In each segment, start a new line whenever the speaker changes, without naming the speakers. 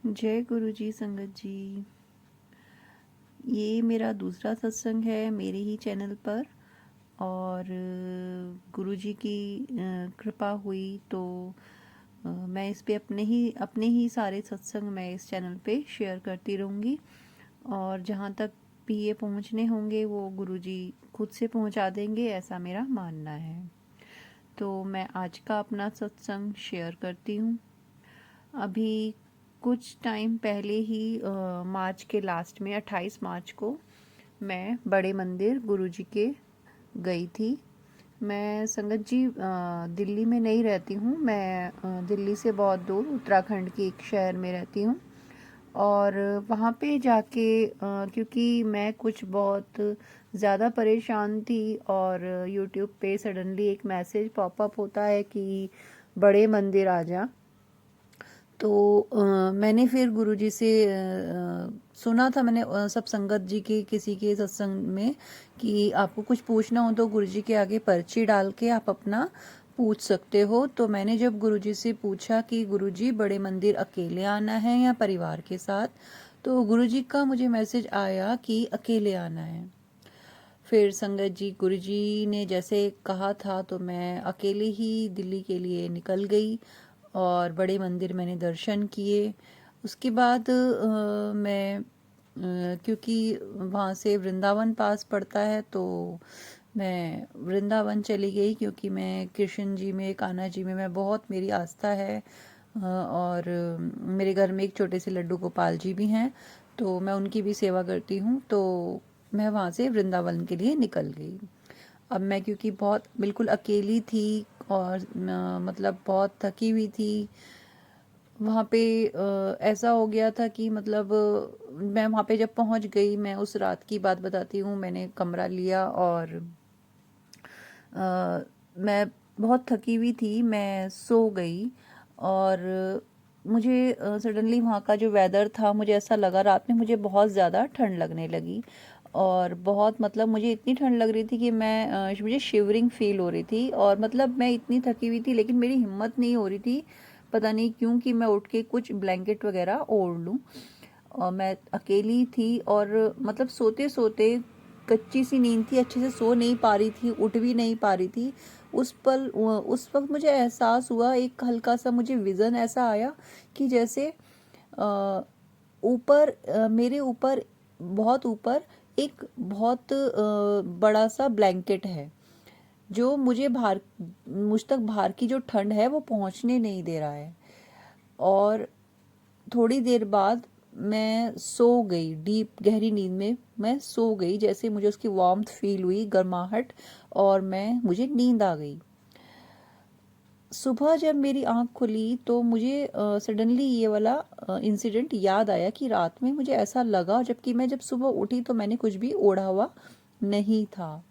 जय गुरु जी संगत जी। ये मेरा दूसरा सत्संग है मेरे ही चैनल पर और गुरु जी की कृपा हुई तो मैं इस पे अपने ही सारे सत्संग मैं इस चैनल पे शेयर करती रहूँगी और जहाँ तक भी ये पहुँचने होंगे वो गुरु जी खुद से पहुँचा देंगे, ऐसा मेरा मानना है। तो मैं आज का अपना सत्संग शेयर करती हूँ। अभी कुछ टाइम पहले ही मार्च के लास्ट में 28 मार्च को मैं बड़े मंदिर गुरुजी के गई थी। मैं संगत जी दिल्ली में नहीं रहती हूँ। मैं दिल्ली से बहुत दूर उत्तराखंड के एक शहर में रहती हूँ और वहाँ पे जाके क्योंकि मैं कुछ बहुत ज़्यादा परेशान थी और यूट्यूब पे सडनली एक मैसेज पॉपअप होता है कि बड़े मंदिर आ जा। तो मैंने फिर गुरुजी से सुना था, मैंने सब संगत जी के किसी के सत्संग में कि आपको कुछ पूछना हो तो गुरुजी के आगे पर्ची डाल के आप अपना पूछ सकते हो। तो मैंने जब गुरुजी से पूछा कि गुरुजी बड़े मंदिर अकेले आना है या परिवार के साथ, तो गुरुजी का मुझे मैसेज आया कि अकेले आना है। फिर संगत जी गुरुजी ने जैसे कहा था तो मैं अकेले ही दिल्ली के लिए निकल गई और बड़े मंदिर मैंने दर्शन किए। उसके बाद मैं क्योंकि वहाँ से वृंदावन पास पड़ता है तो मैं वृंदावन चली गई, क्योंकि मैं कृष्ण जी में, कान्हा जी में मैं बहुत मेरी आस्था है और मेरे घर में एक छोटे से लड्डू गोपाल जी भी हैं तो मैं उनकी भी सेवा करती हूँ। तो मैं वहाँ से वृंदावन के लिए निकल गई। अब मैं क्योंकि बहुत बिल्कुल अकेली थी और मतलब बहुत थकी हुई थी वहाँ पे, ऐसा हो गया था कि मतलब मैं वहाँ पे जब पहुँच गई, मैं उस रात की बात बताती हूँ, मैंने कमरा लिया और मैं बहुत थकी हुई थी, मैं सो गई और मुझे सडनली वहाँ का जो वेदर था, मुझे ऐसा लगा रात में मुझे बहुत ज़्यादा ठंड लगने लगी और बहुत मतलब मुझे इतनी ठंड लग रही थी कि मुझे शिवरिंग फील हो रही थी और मतलब मैं इतनी थकी हुई थी लेकिन मेरी हिम्मत नहीं हो रही थी, पता नहीं क्यों, कि मैं उठ के कुछ ब्लैंकेट वगैरह ओढ़ लूँ। और मैं अकेली थी और मतलब सोते सोते कच्ची सी नींद थी, अच्छे से सो नहीं पा रही थी, उठ भी नहीं पा रही थी। उस वक्त मुझे एहसास हुआ, एक हल्का सा मुझे विज़न ऐसा आया कि जैसे ऊपर मेरे ऊपर, बहुत ऊपर एक बहुत बड़ा सा ब्लैंकेट है जो मुझ तक बाहर की जो ठंड है वो पहुंचने नहीं दे रहा है। और थोड़ी देर बाद मैं सो गई, डीप गहरी नींद में मैं सो गई, जैसे मुझे उसकी वार्मथ फील हुई, गर्माहट, और मुझे नींद आ गई। सुबह जब मेरी आंख खुली तो मुझे सडनली ये वाला इंसिडेंट याद आया कि रात में मुझे ऐसा लगा, जबकि मैं जब सुबह उठी तो मैंने कुछ भी ओढ़ा हुआ नहीं था।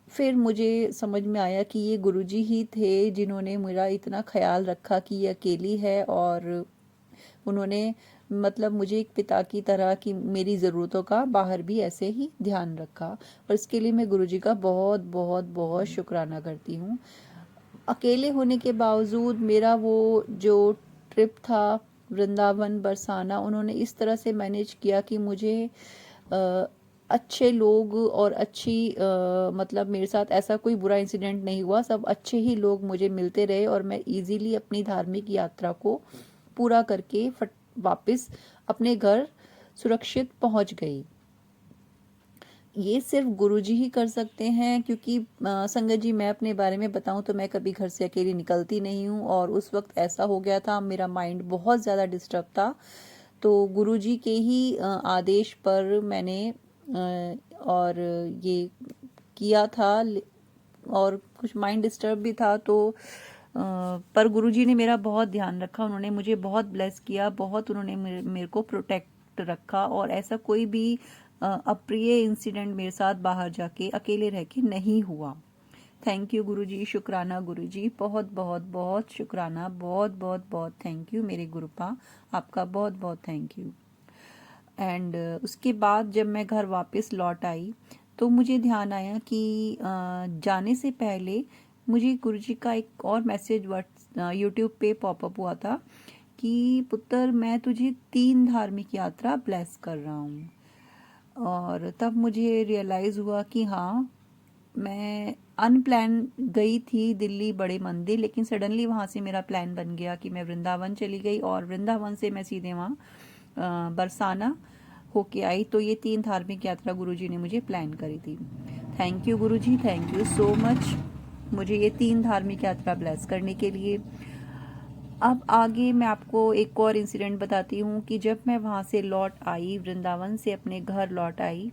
फिर मुझे समझ में आया कि ये गुरुजी ही थे जिन्होंने मेरा इतना ख्याल रखा कि ये अकेली है और उन्होंने मतलब मुझे एक पिता की तरह की मेरी ज़रूरतों का बाहर भी ऐसे ही ध्यान रखा, और इसके लिए मैं गुरुजी का बहुत बहुत बहुत शुक्राना करती हूँ। अकेले होने के बावजूद मेरा वो जो ट्रिप था वृंदावन बरसाना, उन्होंने इस तरह से मैनेज किया कि मुझे अच्छे लोग और मतलब मेरे साथ ऐसा कोई बुरा इंसिडेंट नहीं हुआ, सब अच्छे ही लोग मुझे मिलते रहे और मैं इजीली अपनी धार्मिक यात्रा को पूरा करके वापस अपने घर सुरक्षित पहुंच गई। ये सिर्फ गुरुजी ही कर सकते हैं, क्योंकि संगत जी मैं अपने बारे में बताऊं तो मैं कभी घर से अकेली निकलती नहीं हूं और उस वक्त ऐसा हो गया था, मेरा माइंड बहुत ज़्यादा डिस्टर्ब था। तो गुरुजी के ही आदेश पर मैंने और ये किया था, और कुछ माइंड डिस्टर्ब भी था तो पर गुरुजी ने मेरा बहुत ध्यान रखा, उन्होंने मुझे बहुत ब्लेस किया, बहुत उन्होंने मेरे को प्रोटेक्ट रखा और ऐसा कोई भी अप्रिय इंसिडेंट मेरे साथ बाहर जाके अकेले रह के नहीं हुआ। थैंक यू गुरुजी, शुक्राना गुरुजी, बहुत बहुत बहुत शुक्राना, बहुत बहुत बहुत थैंक यू मेरे गुरुपा, आपका बहुत बहुत थैंक यू। एंड उसके बाद जब मैं घर वापस लौट आई तो मुझे ध्यान आया कि जाने से पहले मुझे गुरुजी का एक और मैसेज यूट्यूब पे पॉपअप हुआ था कि पुत्र मैं तुझे 3 धार्मिक यात्रा ब्लेस कर रहा हूँ। और तब मुझे रियलाइज़ हुआ कि हाँ, मैं अनप्लान गई थी दिल्ली बड़े मंदिर, लेकिन सडनली वहाँ से मेरा प्लान बन गया कि मैं वृंदावन चली गई और वृंदावन से मैं सीधे वहाँ बरसाना होके आई। तो ये 3 धार्मिक यात्रा गुरुजी ने मुझे प्लान करी थी। Thank you Guruji, thank you so much मुझे ये 3 धार्मिक यात्रा ब्लेस करने के लिए। अब आगे मैं आपको एक और इंसिडेंट बताती हूँ कि जब मैं वहाँ से लौट आई, वृंदावन से अपने घर लौट आई,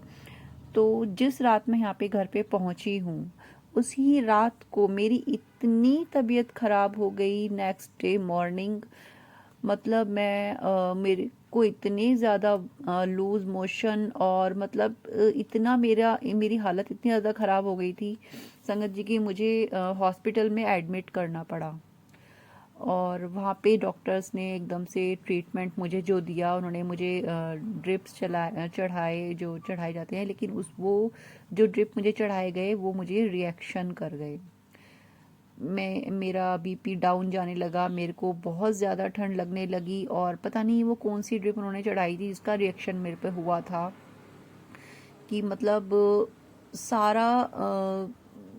तो जिस रात मैं यहाँ पे घर पे पहुँची हूँ, उसी रात को मेरी इतनी तबीयत ख़राब हो गई नेक्स्ट डे मॉर्निंग। मतलब मैं मेरे को इतने ज़्यादा लूज़ मोशन और मतलब इतना मेरी हालत इतनी ज़्यादा ख़राब हो गई थी संगत जी की मुझे हॉस्पिटल में एडमिट करना पड़ा। और वहाँ पे डॉक्टर्स ने एकदम से ट्रीटमेंट मुझे जो दिया, उन्होंने मुझे ड्रिप्स चढ़ाए जो चढ़ाए जाते हैं, लेकिन वो जो ड्रिप मुझे चढ़ाए गए वो मुझे रिएक्शन कर गए। मेरा बीपी डाउन जाने लगा, मेरे को बहुत ज़्यादा ठंड लगने लगी और पता नहीं वो कौन सी ड्रिप उन्होंने चढ़ाई थी जिसका रिएक्शन मेरे पे हुआ था कि मतलब सारा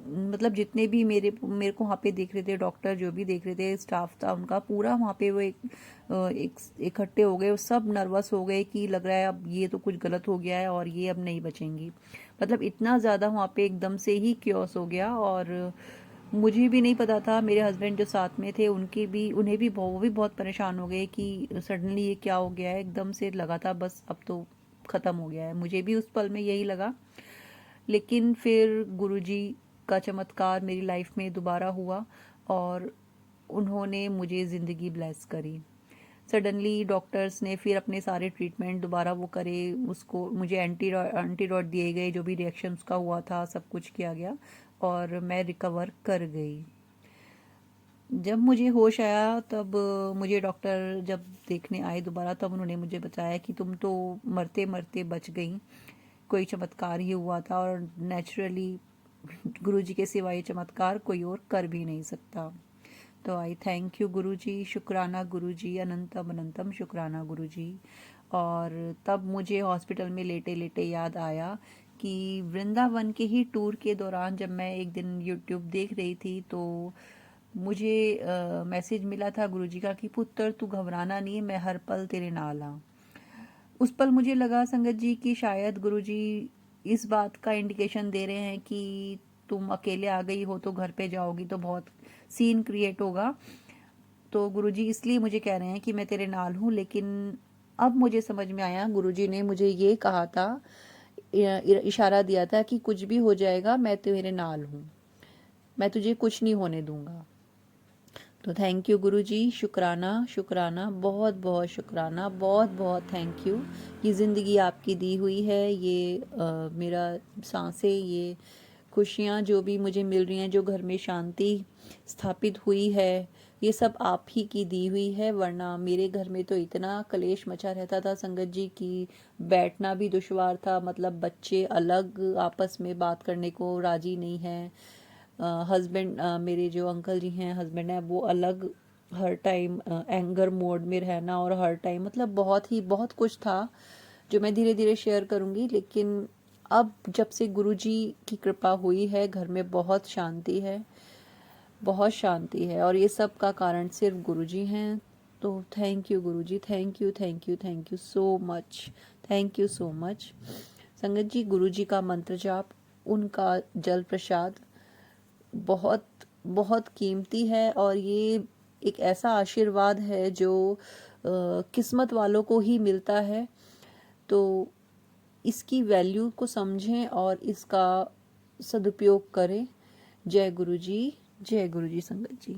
मतलब जितने भी मेरे को वहाँ पे देख रहे थे डॉक्टर, जो भी देख रहे थे स्टाफ था उनका पूरा वहाँ पे वो एक इकट्ठे हो गए, सब नर्वस हो गए कि लग रहा है अब ये तो कुछ गलत हो गया है और ये अब नहीं बचेंगी। मतलब इतना ज़्यादा वहाँ पे एकदम से ही क्योस हो गया। और मुझे भी नहीं पता था, मेरे हस्बैंड जो साथ में थे उन्हें भी वो भी बहुत परेशान हो गए कि सडनली ये क्या हो गया है, एकदम से लगा था बस अब तो ख़त्म हो गया है। मुझे भी उस पल में यही लगा, लेकिन फिर गुरुजी का चमत्कार मेरी लाइफ में दोबारा हुआ और उन्होंने मुझे ज़िंदगी ब्लेस करी। सडनली डॉक्टर्स ने फिर अपने सारे ट्रीटमेंट दोबारा वो करे, उसको मुझे एंटीडॉट दिए गए, जो भी रिएक्शन उसका हुआ था सब कुछ किया गया और मैं रिकवर कर गई। जब मुझे होश आया तब मुझे डॉक्टर जब देखने आए दोबारा, तब उन्होंने मुझे बताया कि तुम तो मरते मरते बच गई, कोई चमत्कार ही हुआ था और नेचुरली गुरुजी के सिवा ये चमत्कार कोई और कर भी नहीं सकता। तो आई थैंक यू गुरुजी, शुक्राना गुरुजी, अनंतम अनंतम शुक्राना गुरुजी। और तब मुझे हॉस्पिटल में लेटे लेटे याद आया कि वृंदावन के ही टूर के दौरान जब मैं एक दिन यूट्यूब देख रही थी तो मुझे मैसेज मिला था गुरुजी का कि पुत्र तू घबराना नहीं, मैं हर पल तेरे नाल हाँ। उस पल मुझे लगा संगत जी कि शायद गुरुजी इस बात का इंडिकेशन दे रहे हैं कि तुम अकेले आ गई हो तो घर पे जाओगी तो बहुत सीन क्रिएट होगा, तो गुरुजी इसलिए मुझे कह रहे हैं कि मैं तेरे नाल हूँ। लेकिन अब मुझे समझ में आया, गुरुजी ने मुझे ये कहा था, इशारा दिया था कि कुछ भी हो जाएगा मैं तेरे नाल हूँ, मैं तुझे कुछ नहीं होने दूंगा। तो थैंक यू गुरुजी, शुक्राना शुक्राना, बहुत बहुत शुक्राना, बहुत बहुत थैंक यू। ये ज़िंदगी आपकी दी हुई है, ये मेरा सांसें, ये खुशियाँ जो भी मुझे मिल रही हैं, जो घर में शांति स्थापित हुई है, ये सब आप ही की दी हुई है। वरना मेरे घर में तो इतना कलेश मचा रहता था संगत जी की बैठना भी दुश्वार था। मतलब बच्चे अलग आपस में बात करने को राजी नहीं हैं, हस्बैंड मेरे जो अंकल जी हैं हस्बैंड हैं वो अलग, हर टाइम एंगर मोड में रहना और हर टाइम मतलब बहुत कुछ था जो मैं धीरे धीरे शेयर करूँगी। लेकिन अब जब से गुरुजी की कृपा हुई है घर में बहुत शांति है, बहुत शांति है और ये सब का कारण सिर्फ गुरुजी हैं। तो thank you Guruji, thank you thank you thank you so much, thank you so much संगत जी। गुरुजी का मंत्र जाप, उनका जल प्रसाद बहुत बहुत कीमती है और ये एक ऐसा आशीर्वाद है जो किस्मत वालों को ही मिलता है। तो इसकी वैल्यू को समझें और इसका सदुपयोग करें। जय गुरु जी, जय गुरु जी संगत जी।